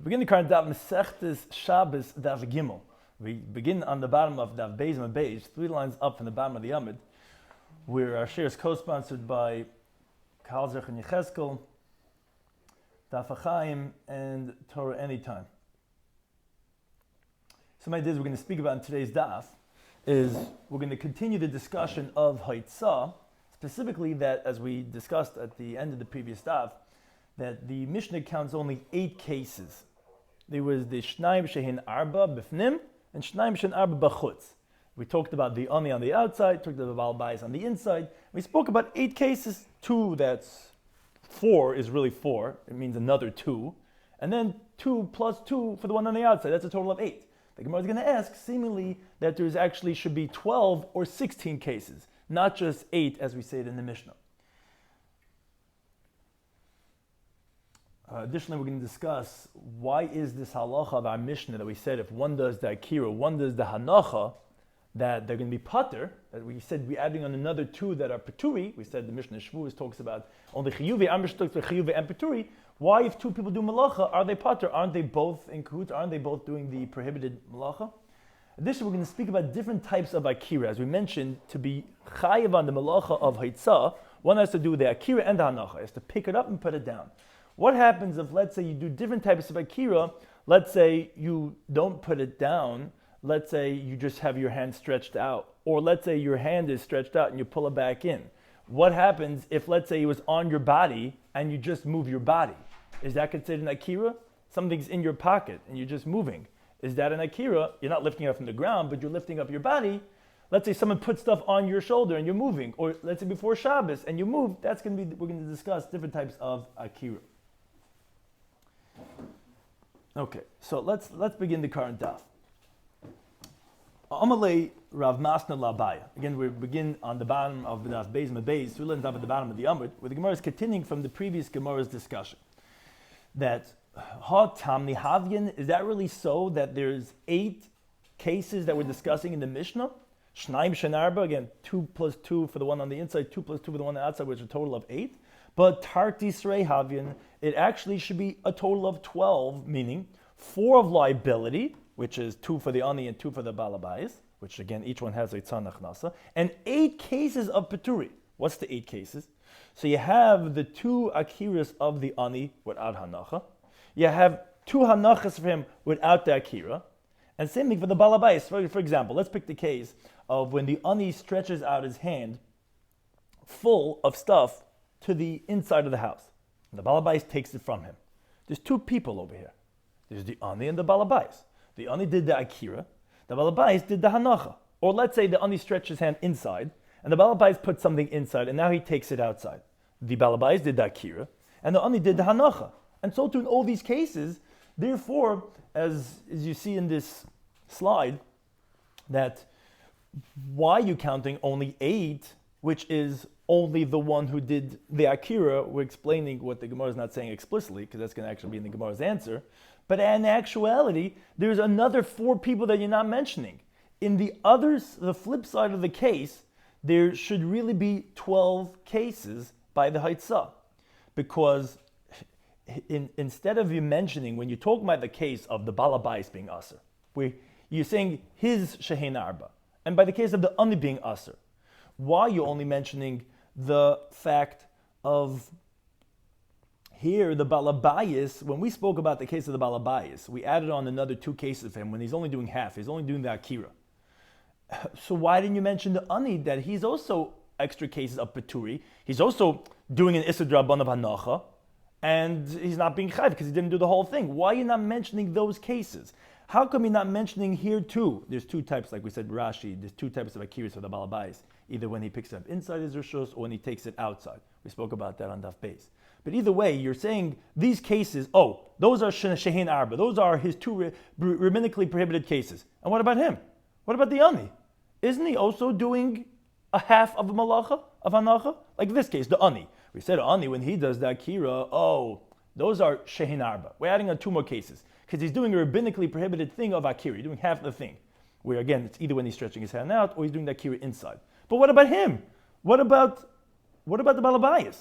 We begin the current Daf Mesechtes Shabbos Daf Gimel. We begin on the bottom of Daf Beis and Beis, 3 lines up from the bottom of the Amud, where our shiur is co-sponsored by Kahal Zech and Yecheskel, Daf HaChaim, and Torah Anytime. Some ideas we're going to speak about in today's Daf is we're going to continue the discussion of Haitzah, specifically that, as we discussed at the end of the previous Daf, that the Mishnah counts only 8 cases. There was the Shnaim Shehin Arba Bifnim and Shnaim Shehin Arba Bachutz. We talked about the Ani on the outside, talked about the Baal Bayis on the inside. We spoke about 8 cases, 2 that's 4 is really 4, it means another 2, and then 2 plus 2 for the one on the outside, that's a total of 8. The Gemara is going to ask, seemingly, that there's actually should be 12 or 16 cases, not just 8 as we say it in the Mishnah. Additionally, we're going to discuss why is this halacha of our Mishnah that we said if one does the akira, one does the hanacha, that they're going to be pater. That we said we're adding on another 2 that are peturi. We said the Mishnah Shavuos talks about only chiyuvi, chiyuvi and peturi. Why, if 2 people do malacha, are they pater? Aren't they both in kahut? Aren't they both doing the prohibited malacha? Additionally, we're going to speak about different types of akira. As we mentioned, to be chayiv on the malacha of haitzah, one has to do with the akira and the hanacha. It has to pick it up and put it down. What happens if, let's say, you do different types of akira, let's say you don't put it down, let's say you just have your hand stretched out, or let's say your hand is stretched out and you pull it back in. What happens if, let's say, it was on your body and you just move your body? Is that considered an akira? Something's in your pocket and you're just moving. Is that an akira? You're not lifting it up from the ground, but you're lifting up your body. Let's say someone puts stuff on your shoulder and you're moving, or let's say before Shabbos and you move, we're going to discuss different types of akira. Okay, so let's begin the current daf. Amalei Rav Masna Labaya. Again, we begin on the bottom of the Daf Beis and Beis, 3 lines up at the bottom of the Amud, where the Gemara is continuing from the previous Gemara's discussion. That Ha Tamni Havyan, is that really so that there's 8 cases that we're discussing in the Mishnah? Shnaim Shenarba, again, 2 plus 2 for the one on the inside, 2 plus 2 for the one on the outside, which is a total of 8. But Tartis Rei Havyan, it actually should be a total of 12, meaning 4 of liability, which is 2 for the Ani and 2 for the Balabais, which again, each one has a Tzanach Nasa, and 8 cases of Peturi. What's the 8 cases? So you have the 2 Akiras of the Ani without Hanacha, you have 2 Hanachas for him without the Akira, and same thing for the Balabais. For example, let's pick the case of when the Ani stretches out his hand full of stuff to the inside of the house. And the Balabais takes it from him. There's 2 people over here. There's the Ani and the Balabais. The Ani did the Akira, the Balabais did the Hanacha. Or let's say the Ani stretched his hand inside, and the Balabais put something inside, and now he takes it outside. The Balabais did the Akira, and the Ani did the Hanacha. And so too in all these cases, therefore, as you see in this slide, that why are you counting only 8, which is only the one who did the Akira? We're explaining what the Gemara is not saying explicitly, because that's going to actually be in the Gemara's answer. But in actuality, there's another 4 people that you're not mentioning. In the others, the flip side of the case, there should really be 12 cases by the Haitzah. Because instead of you mentioning, when you're talking about the case of the Balabais being Aser, you're saying his Shehin Arba. And by the case of the Ani being Aser, why are you only mentioning the fact of here, the Balabayas? When we spoke about the case of the Balabayas, we added on another 2 cases for him when he's only doing half. He's only doing the Akira. So why didn't you mention the Ani, that he's also extra cases of Peturi? He's also doing an Issur D'Rabbanan of Hanacha, and he's not being Chayv because he didn't do the whole thing. Why are you not mentioning those cases? How come you're not mentioning here too? There's 2 types, like we said, Rashi, there's 2 types of Akiras for the Balabais. Either when he picks it up inside his Rishos or when he takes it outside. We spoke about that on Daf Beis. But either way, you're saying these cases, those are Shehin Arba. Those are his 2 rabbinically prohibited cases. And what about him? What about the Ani? Isn't he also doing a half of a malacha, of hanacha? Like this case, the Ani. We said Ani, when he does the Akira, those are Shehin Arba. We're adding on 2 more cases. Because he's doing a rabbinically prohibited thing of Akira. He's doing half the thing. Where again, it's either when he's stretching his hand out or he's doing the Akira inside. But what about him? What about the Balabayas?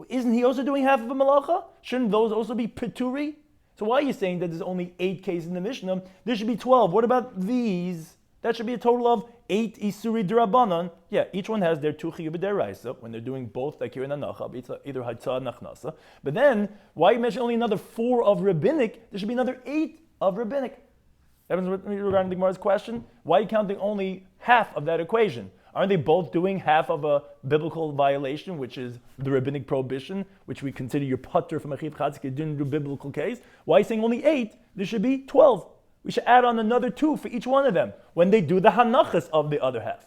Isn't he also doing half of a malacha? Shouldn't those also be peturi? So why are you saying that there's only 8 cases in the Mishnah? There should be 12. What about these? That should be a total of 8 Isuri D'Rabbanan. Yeah, each one has their 2 Chiyuv B'Deraisa when they're doing both Akira and Anacha, either Hatzah and Nachnasa. But then, why you mention only another 4 of Rabbinic? There should be another 8 of Rabbinic. Regarding the Gemara's question, why are you counting only half of that equation? Aren't they both doing half of a biblical violation, which is the rabbinic prohibition, which we consider your putter from a chiv chatzik, you didn't do biblical case? Why are you saying only 8? There should be 12. We should add on another 2 for each one of them when they do the hanachas of the other half.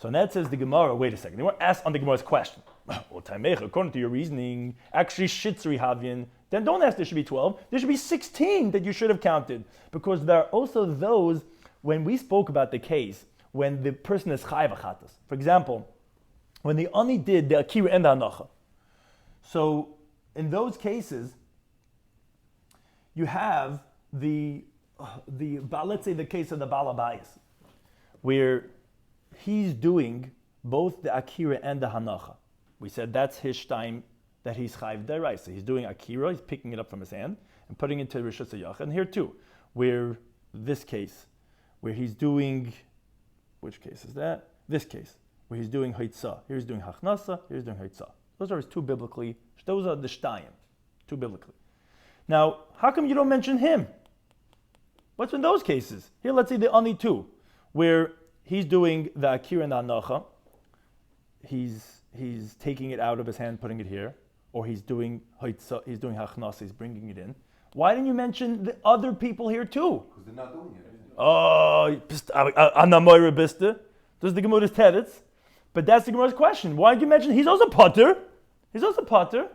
So that says the Gemara, wait a second, they weren't asked on the Gemara's question. Well, Taimech, according to your reasoning, actually shitzri havyin, then don't ask there should be 12. There should be 16 that you should have counted. Because there are also those, when we spoke about the case, when the person is chayav achatas. For example, when the ani did the akira and the hanacha. So in those cases, you have let's say the case of the balabayas, where he's doing both the akira and the hanacha. We said that's his time that he's chayav deraisa. He's doing akira, he's picking it up from his hand and putting it to rishus hayachid. And here too, where this case, where he's doing, which case is that? This case, where he's doing haitzah. Here he's doing hachnasa, here he's doing haitzah. Those are his 2 biblically, those are the shtayim, 2 biblically. Now, how come you don't mention him? What's in those cases? Here, let's say the ani 2, where he's doing the akira and the anacha. He's taking it out of his hand, putting it here, or he's doing haitzah, he's doing hachnasa, he's bringing it in. Why didn't you mention the other people here too? Because they're not doing it. Oh, anamoira bista. Those are the Gemara's teretz. But that's the Gemara's question. Why did you mention he's also potter? He's also potter.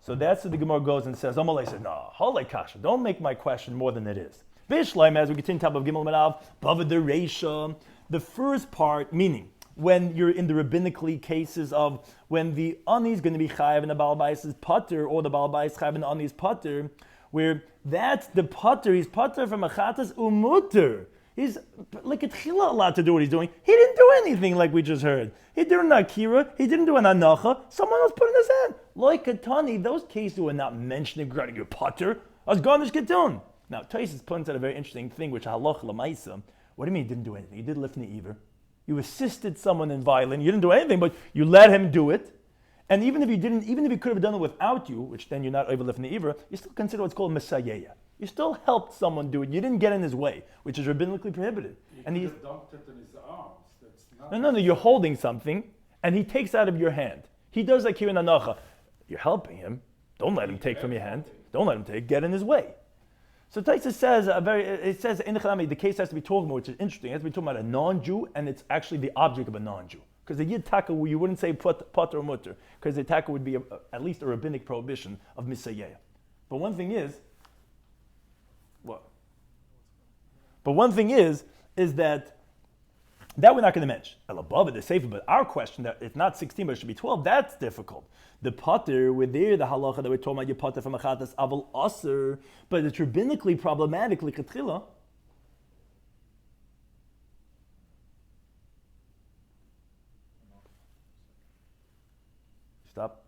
So that's what the Gemara goes and says. Amalei says, no, holei kasha. Don't make my question more than it is. Rabbi Shloimy, as we continue top of Gimel Manav, Bava de Reisha. The first part, meaning when you're in the rabbinically cases of when the ani is going to be chayav and the balabais is potter, or the balabais chayav and the ani is potter, where that's the potter, he's potter from achatas umutter. He's like a tchila allowed to do what he's doing. He didn't do anything like we just heard. He did an akira, he didn't do an anacha, someone else put in his hand. Like Katani, those cases were not mentioning regarding your potter. As garnish ketun. Now, Taisus points out a very interesting thing, which halach lamaisa. What do you mean he didn't do anything? He did lifnei iver. You assisted someone in violin. You didn't do anything, but you let him do it. And even if he could have done it without you, which then you're not over lifnei iver, you still consider what's called mesayeya. You still helped someone do it. You didn't get in his way, which is rabbinically prohibited. And he dumped it in his arms. That's not no. You're holding something, and he takes out of your hand. He does like here in anacha. You're helping him. Don't let him take from your hand. Don't let him take. Get in his way. So Taisa says in the case has to be talking about, which is interesting. It has to be talking about a non-Jew, and it's actually the object of a non-Jew. Because the yid taka, you wouldn't say potter or mutter, because the taka would be at least a rabbinic prohibition of misayeya. But one thing is, what? But one thing is that we're not going to mention. Above it, the safer, but our question that it's not 16, but it should be 12, that's difficult. The potter, we're there, the halacha that we're talking about, you potter from achatas aval aser, but it's rabbinically problematic, like chetchila. Stop.